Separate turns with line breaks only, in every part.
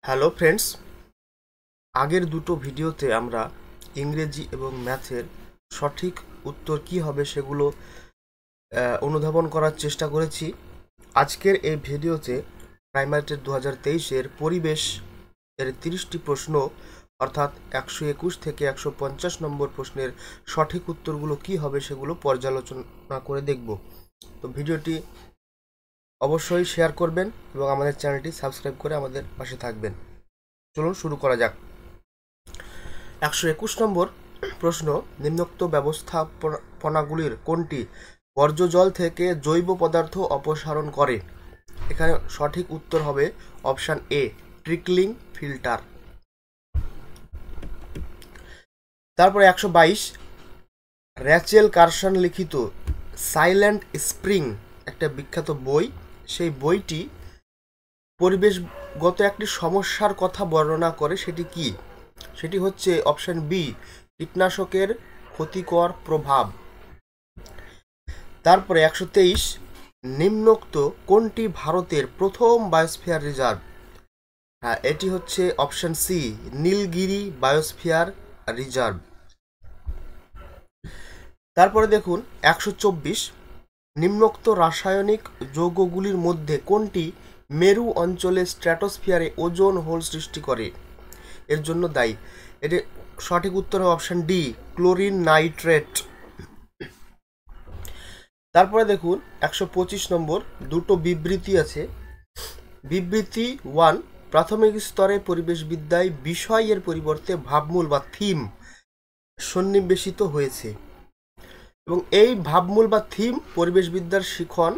Hello friends, আগের দুটো ভিডিওতে আমরা ইংরেজি এবং ম্যাথের সঠিক উত্তর কি হবে সেগুলো অনুধাবন করার চেষ্টা করেছি। আজকের এই ভিডিওতে প্রাইমারি টেট 2023-এর পরিবেশ এর 30টি প্রশ্ন অর্থাৎ 121 থেকে 150 নম্বর প্রশ্নের সঠিক উত্তরগুলো কি হবে সেগুলো পর্যালোচনা করে দেখব। তো ভিডিওটি অবশ্যই শেয়ার করবেন এবং আমাদের চ্যানেলটি সাবস্ক্রাইব করে আমাদের পাশে থাকবেন। চলুন শুরু করা যাক। 121 নম্বর প্রশ্ন, নিম্নোক্ত ব্যবস্থাপনাগুলির কোনটি বর্জ্য জল থেকে জৈব পদার্থ অপসারণ করে? এখানে সঠিক উত্তর হবে অপশান এ, ট্রিকলিং ফিল্টার। তারপরে 122, র্যাচেল কারসন লিখিত সাইলেন্ট স্প্রিং একটা বিখ্যাত বই। সেই বইটি পরিবেশগত একটি সমস্যার কথা বর্ণনা করে, সেটি কি? সেটি হচ্ছে অপশন বি, কীটনাশকের ক্ষতিকর প্রভাব। তারপরে 123, নিম্নোক্ত কোনটি ভারতের প্রথম বায়োস্ফিয়ার রিজার্ভ? হ্যাঁ, এটি হচ্ছে option C, Nilgiri biosphere reserve. তারপরে দেখুন 124, নিম্নোক্ত রাসায়নিক যৌগগুলির মধ্যে কোনটি মেরু অঞ্চলে স্ট্র্যাটোস্ফিয়ারে ওজোন হোল সৃষ্টি করে, এর জন্য দায়ী? এটি সঠিক উত্তর হবে অপশন ডি, ক্লোরিন নাইট্রেট। তারপরে দেখুন 125 নম্বর, দুটো বিবৃতি আছে। বিবৃতি 1, প্রাথমিক স্তরে পরিবেশবিদ্যায় বিষয়ের পরিবর্তে ভাবমূল বা থিম সন্নিবেশিত হয়েছে এবং এই ভাবমূল বা থিম পরিবেশবিদ্যার শিখন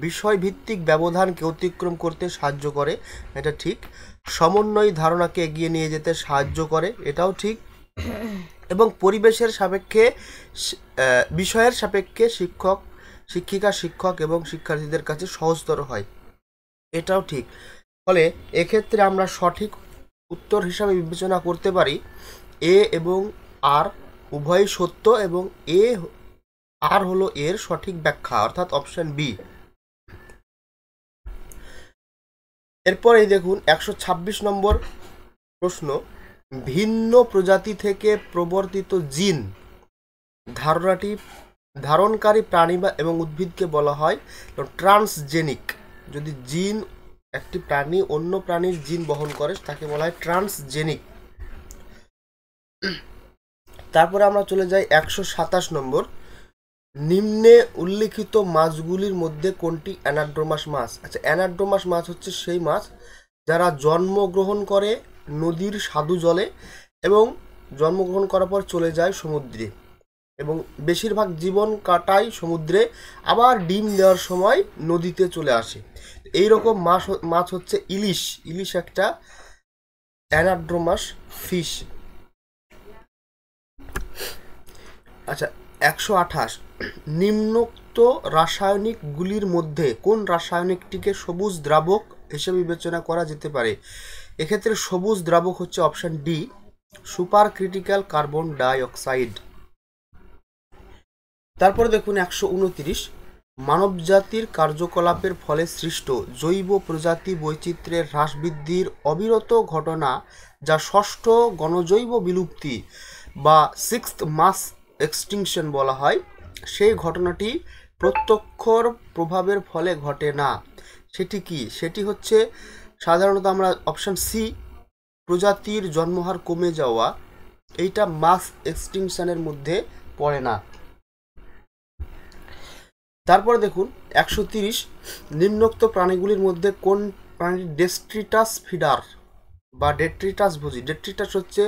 বিষয়ভিত্তিক ব্যবধানকে অতিক্রম করতে সাহায্য করে, এটা ঠিক। সমন্বয় ধারণাকে এগিয়ে নিয়ে যেতে সাহায্য করে, এটাও ঠিক। এবং পরিবেশের সাপেক্ষে বিষয়ের সাপেক্ষে শিক্ষক এবং শিক্ষার্থীদের কাছে সহজতর হয়, এটাও ঠিক। ফলে এক্ষেত্রে আমরা সঠিক উত্তর হিসাবে বিবেচনা করতে পারি এ এবং আর উভয়ই সত্য এবং আর হলো এর সঠিক ব্যাখ্যা, অর্থাৎ অপশন বি। এরপরে দেখুন 126 নম্বর প্রশ্ন, ভিন্ন প্রজাতি থেকে প্রবর্তিত জিন ধারণাটি ধারণকারী প্রাণী এবং উদ্ভিদকে বলা হয় ট্রান্সজেনিক। যদি জিন একটি প্রাণী অন্য প্রাণীর জিন বহন করে তাকে বলা হয় ট্রান্সজেনিক। তারপরে আমরা চলে যাই 127 নম্বর, নিম্নে উল্লিখিত মাছগুলির মধ্যে কোনটি অ্যানাড্রোমাস মাছ? আচ্ছা, অ্যানাড্রোমাস মাছ হচ্ছে সেই মাছ যারা জন্মগ্রহণ করে নদীর স্বাদু জলে এবং জন্মগ্রহণ করার পর চলে যায় সমুদ্রে এবং বেশিরভাগ জীবন কাটায় সমুদ্রে, আবার ডিম দেওয়ার সময় নদীতে চলে আসে। এই রকম মাছ হচ্ছে ইলিশ একটা অ্যানাড্রোমাস ফিশ। আচ্ছা, 128, নিম্নোক্ত রাসায়নিকগুলির মধ্যে কোন রাসায়নিকটিকে সবুজ দ্রাবক হিসেবে বিবেচনা করা যেতে পারে? এক্ষেত্রে সবুজ দ্রাবক হচ্ছে option D, super critical carbon dioxide. তারপরে দেখুন 129, মানবজাতির কার্যকলাপের ফলে সৃষ্ট জৈব প্রজাতি বৈচিত্র্যের হ্রাস বৃদ্ধির অবিরত ঘটনা যা ষষ্ঠ গণজৈব বিলুপ্তি বা সিক্সথ মাস এক্সটিংশন বলা হয়, সেই ঘটনাটি প্রত্যক্ষর প্রভাবের ফলে ঘটে না। সেটি কি? সেটি হচ্ছে সাধারণত আমরা অপশন সি, প্রজাতির জন্মহার কমে যাওয়া, এইটা মাস এক্সটিংশনের মধ্যে পড়ে না। তারপরে দেখুন 130, নিম্নোক্ত প্রাণীগুলির মধ্যে কোন প্রাণী ডেট্রিটাস ফিডার বা ডেট্রিটাস ভোজী? ডেট্রিটাস হচ্ছে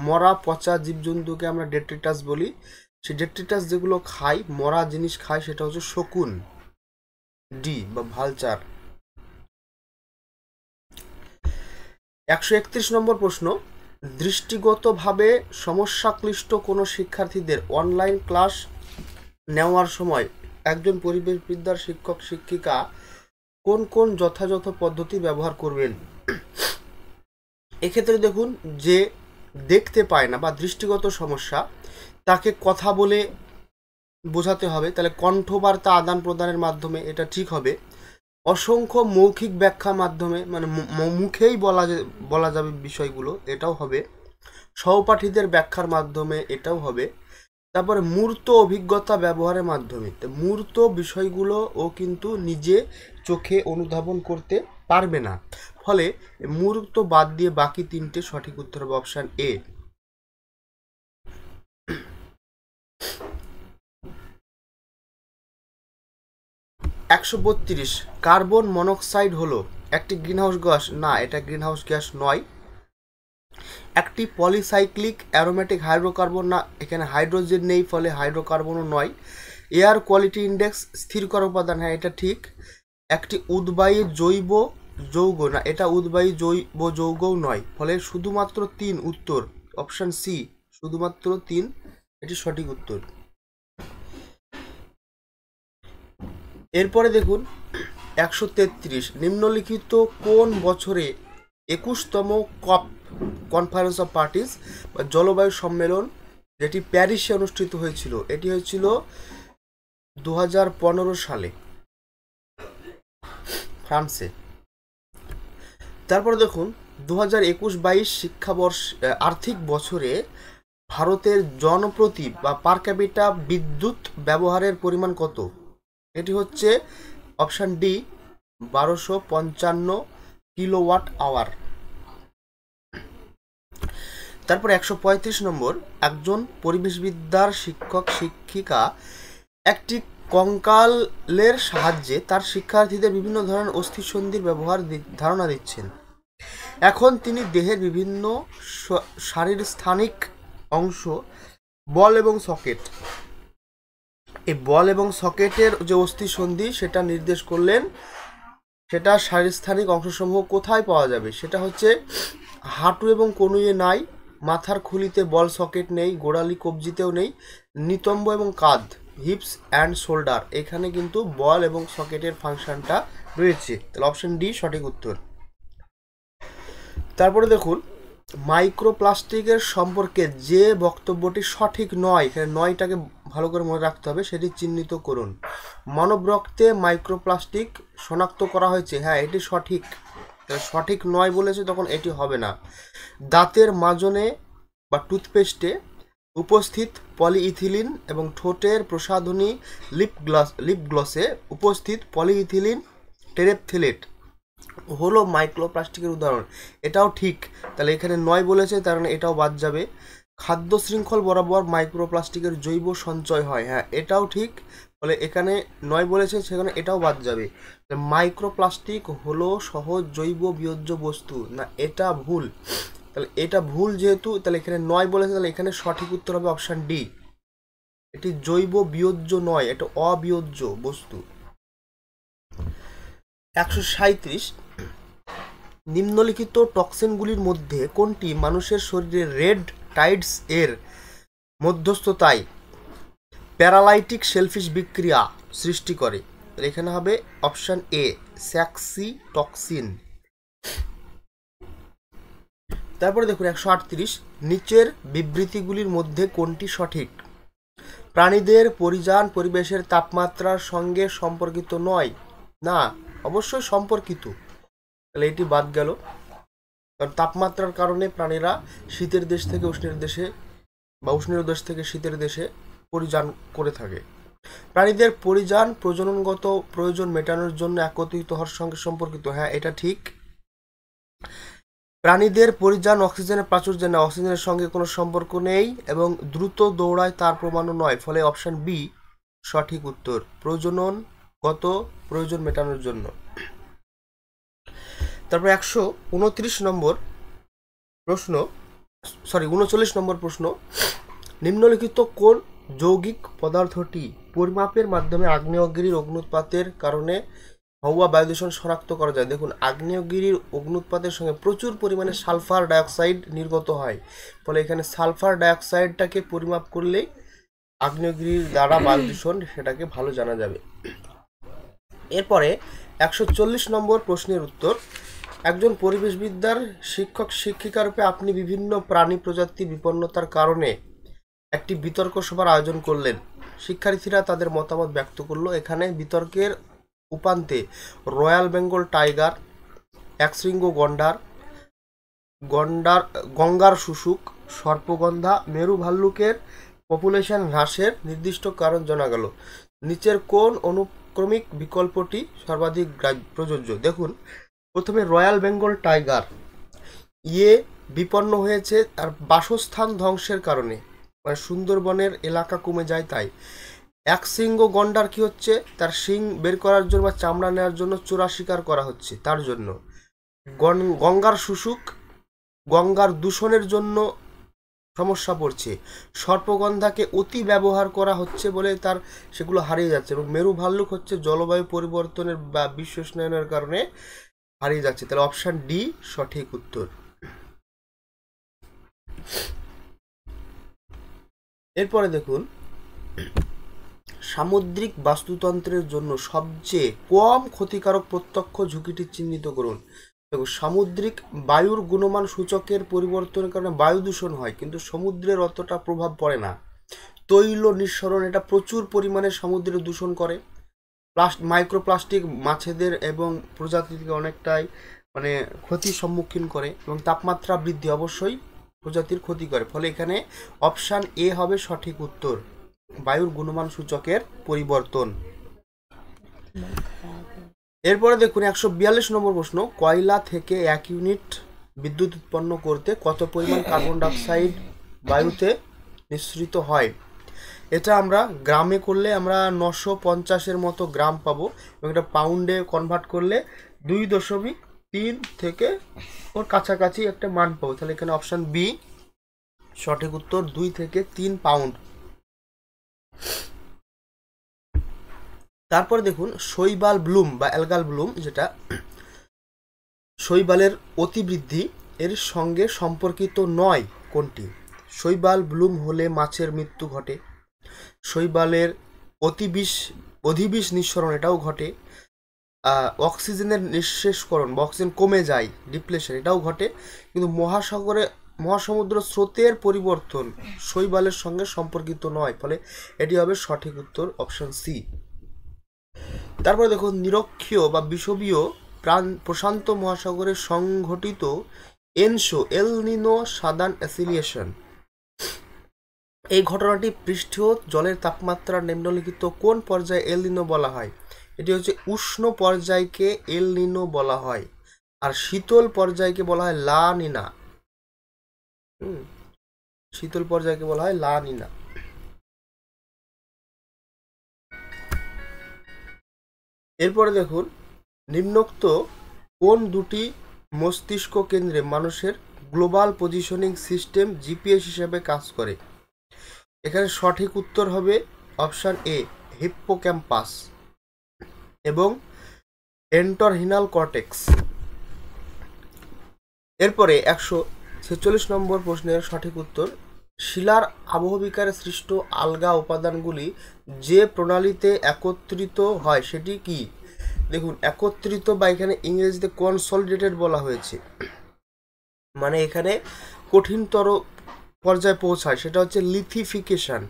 মরা পচা জীবজন্তুকে আমরা ডেট্রিটাস বলি। সেই ডেট্রিটাস যেগুলো খায়, মরা জিনিস খায়, সেটা হচ্ছে শকুন, ডি বা ভালচার। 131 নম্বর প্রশ্ন, দৃষ্টিগতভাবে সমস্যাক্লিষ্ট কোনো শিক্ষার্থীদের অনলাইন ক্লাস নেওয়ার সময় একজন পরিবেশবিদ্যার শিক্ষক শিক্ষিকা কোন কোন যথাযথ পদ্ধতি ব্যবহার করবেন? এক্ষেত্রে দেখুন, যে দেখতে পায় না বা দৃষ্টিগত সমস্যা, তাকে কথা বলে বোঝাতে হবে, তাহলে কণ্ঠবার্তা আদান প্রদানের মাধ্যমে এটা ঠিক হবে। অসংখ্য মৌখিক ব্যাখ্যার মাধ্যমে মানে মুখেই বলা যাবে বিষয়গুলো, এটাও হবে। সহপাঠীদের ব্যাখ্যার মাধ্যমে, এটাও হবে। তারপরে মূর্ত অভিজ্ঞতা ব্যবহারের মাধ্যমে, মূর্ত বিষয়গুলো ও কিন্তু নিজে চোখে অনুধাবন করতে পারবে না, ফলে মূর্ত বাদ দিয়ে বাকি তিনটে সঠিক উত্তর হবে অপশান এ। একশো 32, কার্বন মনোক্সাইড হলো একটি গ্রিনহাউস গ্যাস। না, এটা গ্রিনহাউস গ্যাস নয়। একটি পলিসাইক্লিক অ্যারোমেটিক হাইড্রোকার্বন। না, এখানে হাইড্রোজেন নেই, ফলে হাইড্রোকার্বনও নয়। এয়ার কোয়ালিটি ইন্ডেক্স স্থির করা উপাদান। হ্যাঁ, এটা ঠিক। একটি উদ্বায়ী জৈব যৌগ। না, এটা উদ্বায়ী জৈব যৌগও নয়, ফলে শুধুমাত্র 3 উত্তর অপশান সি, শুধুমাত্র 3 এটি সঠিক উত্তর। এরপরে দেখুন 133, নিম্নলিখিত কোন বছরে 21তম কপ কনফারেন্স অফ পার্টিস বা জলবায়ু সম্মেলন যেটি প্যারিসে অনুষ্ঠিত হয়েছিল? এটি হয়েছিল 2015 সালে ফ্রান্সে। তারপর দেখুন 2021-22 শিক্ষাবর্ষ আর্থিক বছরে ভারতের জনপ্রতি বা পার ক্যাপিটা বিদ্যুৎ ব্যবহারের পরিমাণ কত? এটি হচ্ছে অপশান ডি 1255 কিলোওয়াট আওয়ার। তারপর 135 নম্বর, একজন পরিবেশবিদ্যার শিক্ষক শিক্ষিকা একটি কঙ্কালের সাহায্যে তার শিক্ষার্থীদের বিভিন্ন ধরনের অস্থিসন্ধির ধারণা দিচ্ছেন। এখন তিনি দেহের বিভিন্ন শারীরস্থানিক অংশ, বল এবং সকেট, এই বল এবং সকেটের যে অস্থিসন্ধি সেটা নির্দেশ করলেন। সেটা শারীরস্থানিক অংশসমূহ কোথায় পাওয়া যাবে? সেটা হচ্ছে হাঁটু এবং কনুইয়ে নাই, মাথার খুলিতে বল সকেট নেই, গোড়ালি কবজিতেও নেই, নিতম্ব এবং কাঁধ, হিপস অ্যান্ড শোল্ডার, এখানে কিন্তু বল এবং সকেটের ফাংশনটা রয়েছে। তাহলে অপশন ডি সঠিক উত্তর। তারপরে দেখুন মাইক্রোপ্লাস্টিকের সম্পর্কে যে বক্তব্যটি সঠিক নয়, এখানে নয়টাকে ভালো করে মনে রাখতে হবে, সেটি চিহ্নিত করুন। মানব রক্তে মাইক্রোপ্লাস্টিক শনাক্ত করা হয়েছে। হ্যাঁ, এটি সঠিক। সঠিক নয় বলেছে, তখন এটি হবে না। দাঁতের মাজনে বা টুথপেস্টে উপস্থিত পলিইথিলিন এবং ঠোঁটের প্রসাধনী লিপগ্লসে উপস্থিত পলিইথিলিন টেরেপথেলেট হলো মাইক্রোপ্লাস্টিকের উদাহরণ। এটাও ঠিক। তাহলে এখানে নয় বলেছে, তার মানে এটাও বাদ যাবে। খাদ্য শৃঙ্খল বরাবর মাইক্রোপ্লাস্টিকের জৈব সঞ্চয় হয়। হ্যাঁ, এটাও ঠিক। ফলে এখানে নয় বলেছে, সেখানে এটাও বাদ যাবে। মাইক্রোপ্লাস্টিক হলো সহজ জৈব বিয়োজ্য বস্তু। না, এটা ভুল। তাহলে এটা ভুল যেহেতু, তাহলে এখানে নয় বলেছে, তাহলে এখানে সঠিক উত্তর হবে অপশান ডি। এটি জৈব বিয়োজ্য নয়, এটা অবিয়োজ্য বস্তু। 137, নিম্নলিখিত টক্সিনগুলির মধ্যে কোনটি মানুষের শরীরে রেড টাইডস এর মধ্যস্থতায় প্যারালাইটিক শেলফিশ বিক্রিয়া সৃষ্টি করে? এখানে হবে অপশান এ স্যাক্সিটক্সিন। তারপরে দেখুন 138, নিচের বিবৃতিগুলির মধ্যে কোনটি সঠিক? প্রাণীদের পরিযান পরিবেশের তাপমাত্রার সঙ্গে সম্পর্কিত নয়। না, অবশ্যই সম্পর্কিত। তাহলে এটি বাদ গেল, কারণ তাপমাত্রার কারণে প্রাণীরা শীতের দেশ থেকে উষ্ণের দেশে বা উষ্ণের দেশ থেকে শীতের দেশে পরিযান করে থাকে। প্রাণীদের পরিযান প্রজননগত প্রয়োজন মেটানোর জন্য একত্রিত হওয়ার সঙ্গে সম্পর্কিত। হ্যাঁ, এটা ঠিক। প্রাণীদের পরিযান অক্সিজেনের প্রাচুর্য না, অক্সিজেনের সঙ্গে কোনো সম্পর্ক নেই এবং দ্রুত দৌড়ায় তার প্রমাণও নয়, ফলে অপশান বি সঠিক উত্তর, প্রজননগত প্রয়োজন মেটানোর জন্য। তারপর 139 নম্বর প্রশ্ন, 39 নম্বর প্রশ্ন, নিম্নলিখিত কোন যৌগিক পদার্থটি পরিমাপের মাধ্যমে আগ্নেয়গিরির অগ্নুৎপাতের কারণে হওয়া বায়ুদূষণ শনাক্ত করা যায়? দেখুন, আগ্নেয়গিরির অগ্নুৎপাতের সঙ্গে প্রচুর পরিমাণে সালফার ডাইঅক্সাইড নির্গত হয়, ফলে এখানে সালফার ডাইঅক্সাইডটাকে পরিমাপ করলেই আগ্নেয়গিরির দ্বারা বায়ুদূষণ সেটাকে ভালো জানা যাবে। এরপরে 140 নম্বর প্রশ্নের উত্তর, একজন পরিবেশবিদ্যার শিক্ষক শিক্ষিকা রূপে আপনি বিভিন্ন প্রাণী প্রজাতি বিপন্নতার কারণে একটি বিতর্ক সভার আয়োজন করলেন। শিক্ষার্থীরা তাদের মতামত ব্যক্ত করলো। এখানে বিতর্কের উপান্তে রয়্যাল বেঙ্গল টাইগার, একশৃঙ্গ গন্ডার, গঙ্গার শুশুক, সর্পগন্ধা, মেরু ভাল্লুকের পপুলেশন হ্রাসের নির্দিষ্ট কারণ জানা গেল। নিচের কোন অনুক্রমিক বিকল্পটি সর্বাধিক প্রযোজ্য? দেখুন, প্রথমে রয়্যাল বেঙ্গল টাইগার বিপন্ন হয়েছে তার বাসস্থান ধ্বংসের কারণে, মানে সুন্দরবনের এলাকা কমে যায় তাই। একশৃঙ্গ গন্ডার কি হচ্ছে, তার শিং বের করার জন্য বা চামড়া নেওয়ার জন্য চোরা শিকার করা হচ্ছে তার জন্য। গঙ্গার শুশুক, গঙ্গার দূষণের জন্য সমস্যা পড়ছে। সর্পগন্ধাকে অতি ব্যবহার করা হচ্ছে বলে তার সেগুলো হারিয়ে যাচ্ছে। এবং মেরু ভাল্লুক হচ্ছে জলবায়ু পরিবর্তনের বা বিশ্ব উষ্ণায়নের কারণে হারিয়ে যাচ্ছে। তাহলে অপশন ডি সঠিক উত্তর। এরপরে দেখুন, সামুদ্রিক বাস্তুতন্ত্রের জন্য সবচেয়ে কম ক্ষতিকারক প্রত্যক্ষ ঝুঁকিটি চিহ্নিত করুন। দেখো, সামুদ্রিক বায়ুর গুণমান সূচকের পরিবর্তনের কারণে বায়ু দূষণ হয়, কিন্তু সমুদ্রের অতটা প্রভাব পড়ে না। তৈল নিঃসরণ, এটা প্রচুর পরিমাণে সমুদ্রে দূষণ করে। মাইক্রোপ্লাস্টিক মাছেদের এবং প্রজাতিকে অনেকটাই মানে ক্ষতির সম্মুখীন করে। এবং তাপমাত্রা বৃদ্ধি অবশ্যই প্রজাতির ক্ষতি করে। ফলে এখানে অপশান এ হবে সঠিক উত্তর, বায়ুর গুণমান সূচকের পরিবর্তন। এরপরে দেখুন 142 নম্বর প্রশ্ন, কয়লা থেকে 1 ইউনিট বিদ্যুৎ উৎপন্ন করতে কত পরিমাণ কার্বন ডাইঅক্সাইড বায়ুতে নিঃসৃত হয়? এটা আমরা গ্রামে করলে আমরা 950-এর মতো গ্রাম পাবো, এবং এটা পাউন্ডে কনভার্ট করলে 2.3 থেকে ওর কাছাকাছি একটা মান পাবো। তাহলে এখানে অপশান বি সঠিক উত্তর, 2 থেকে 3 পাউন্ড। তারপরে দেখুন, শৈবাল ব্লুম বা অ্যালগাল ব্লুম, যেটা শৈবালের অতিবৃদ্ধি এর সঙ্গে সম্পর্কিত নয় কোনটি? শৈবাল ব্লুম হলে মাছের মৃত্যু ঘটে, শৈবালের অধিবিষ নিঃসরণ এটাও ঘটে, অক্সিজেনের নিঃশেষকরণ বা অক্সিজেন কমে যায়, ডিপ্লেশন, এটাও ঘটে। কিন্তু মহাসমুদ্র স্রোতের পরিবর্তন শৈবালের সঙ্গে সম্পর্কিত নয়। ফলে এটি হবে সঠিক উত্তর, অপশন সি। তারপরে দেখুন, নিরক্ষীয় বা বিষুবীয় প্রশান্ত মহাসাগরে সংঘটিত এনসো এল নিনো সাদার্ন অ্যাসিলিয়েশন, এই ঘটনাটি পৃষ্ঠীয় জলের তাপমাত্রার নিম্নলিখিত কোন পর্যায়ে এল নিনো বলা হয়? এটি হচ্ছে উষ্ণ পর্যায়কে এল নিনো বলা হয়, আর শীতল পর্যায়কে বলা হয় লা নিনা। শীতল পর্যায়কে বলা হয় লা নিনা। এরপরে দেখুন, নিম্নোক্ত কোন দুটি মস্তিষ্ক কেন্দ্রে মানুষের গ্লোবাল পজিশনিং সিস্টেম জিপিএস হিসেবে কাজ করে? এখানে সঠিক উত্তর হবে অপশান এ, হিপ্পোক্যাম্পাস এবং এন্টরহিনাল কর্টেক্স। এরপরে 146 নম্বর প্রশ্নের সঠিক উত্তর, শিলার আবহবিকারে সৃষ্ট আলগা উপাদানগুলি যে প্রণালীতে একত্রিত হয় সেটি কি? দেখুন, একত্রিত বা এখানে ইংরেজিতে কনসলিডেটেড বলা হয়েছে, মানে এখানে কঠিনতর পর্যায়ে পৌঁছায়, সেটা হচ্ছে লিথিফিকেশন।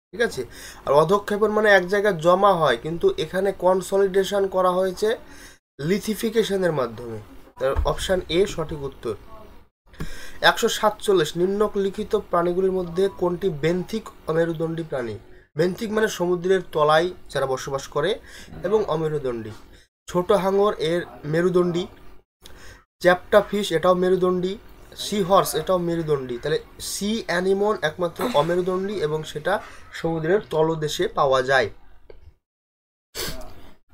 ঠিক আছে, আর অধঃক্ষেপণ মানে এক জায়গায় জমা হয়, কিন্তু এখানে কনসলিডেশন করা হয়েছে লিথিফিকেশনের মাধ্যমে। অপশান এ সঠিক উত্তর। 147, নিম্নলিখিত প্রাণীগুলির মধ্যে কোনটি বেন্থিক অমেরুদণ্ডী প্রাণী? বেন্থিক মানে সমুদ্রের তলায় যারা বসবাস করে, এবং অমেরুদণ্ডী। ছোট হাঙর এর মেরুদণ্ডী, চ্যাপ্টা ফিশ এটাও মেরুদণ্ডী, সি হর্স এটাও মেরুদণ্ডী। তাহলে সি অ্যানিমন একমাত্র অমেরুদণ্ডী, এবং সেটা সমুদ্রের তলদেশে পাওয়া যায়।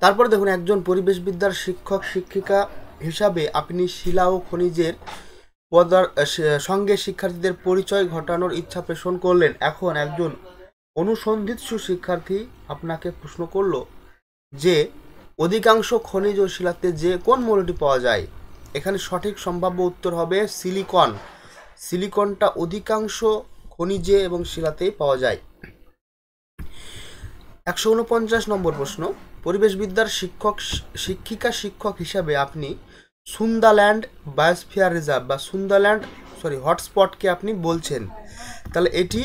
তারপর দেখুন, একজন পরিবেশবিদ্যার শিক্ষক শিক্ষিকা হিসাবে আপনি শিলা ও খনিজের সঙ্গে শিক্ষার্থীদের পরিচয় ঘটানোর ইচ্ছা পোষণ করলেন। এখন একজন অনুসন্ধিৎসু শিক্ষার্থী আপনাকে প্রশ্ন করলো যে অধিকাংশ খনিজ ও শিলাতে যে কোন মৌলটি পাওয়া যায়? এখানে সঠিক সম্ভাব্য উত্তর হবে সিলিকন। সিলিকনটা অধিকাংশ খনিজে এবং শিলাতেই পাওয়া যায়। 149 নম্বর প্রশ্ন, পরিবেশবিদ্যার শিক্ষক হিসাবে আপনি সুন্দারল্যান্ড বায়োস্ফিয়ার রিজার্ভ বা সুন্দারল্যান্ড হটস্পটকে আপনি বলছেন, তাহলে এটি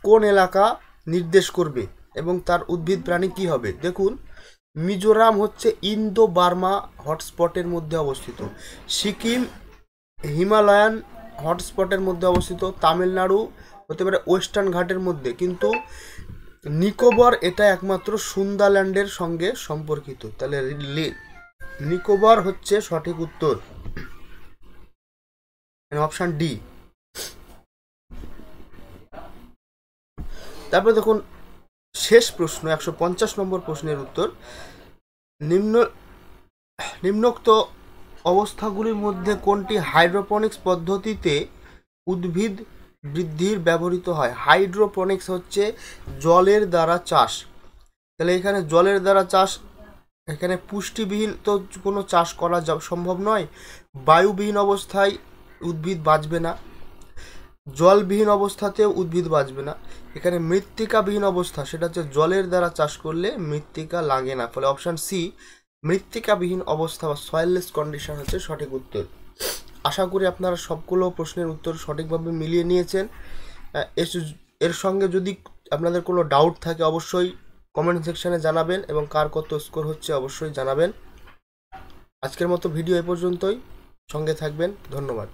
কোন এলাকা নির্দেশ করবে এবং তার উদ্ভিদ প্রাণী কি হবে? দেখুন, মিজোরাম হচ্ছে ইন্দো বার্মা হটস্পটের মধ্যে অবস্থিত। সিকিম হিমালয়ান হটস্পটের মধ্যে অবস্থিত। তামিলনাড়ু হতে পারে ওয়েস্টার্ন ঘাটের মধ্যে, কিন্তু নিকোবর এটা একমাত্র সুন্দাল্যান্ডের সঙ্গে সম্পর্কিত। তাহলে নিকোবর হচ্ছে সঠিক উত্তর, অপশান ডি। তারপরে দেখুন শেষ প্রশ্ন, 150 নম্বর প্রশ্নের উত্তর। নিম্নোক্ত অবস্থাগুলির মধ্যে কোনটি হাইড্রোপনিক্স পদ্ধতিতে উদ্ভিদ বৃদ্ধির ব্যবহৃত হয়? হাইড্রোপনিক্স হচ্ছে জলের দ্বারা চাষ। তাহলে এখানে জলের দ্বারা চাষ, এখানে পুষ্টিবিহীন তো কোনো চাষ করা সম্ভব নয়। বায়ুবিহীন অবস্থায় উদ্ভিদ বাঁচবে না, জলবিহীন অবস্থাতেও উদ্ভিদ বাঁচবে না। এখানে মৃত্তিকাবিহীন অবস্থা, সেটা হচ্ছে জলের দ্বারা চাষ করলে মৃত্তিকা লাগে না। ফলে অপশান সি মৃত্তিকাবিহীন অবস্থা বা সয়েললেস কন্ডিশন হচ্ছে সঠিক উত্তর। আশা করি আপনারা সবগুলো প্রশ্নের উত্তর সঠিকভাবে মিলিয়ে নিয়েছেন। এর সঙ্গে যদি আপনাদের কোনো ডাউট থাকে অবশ্যই কমেন্ট সেকশানে জানাবেন, এবং কার কত স্কোর হচ্ছে অবশ্যই জানাবেন। আজকের মতো ভিডিও এ পর্যন্তই, সঙ্গে থাকবেন, ধন্যবাদ।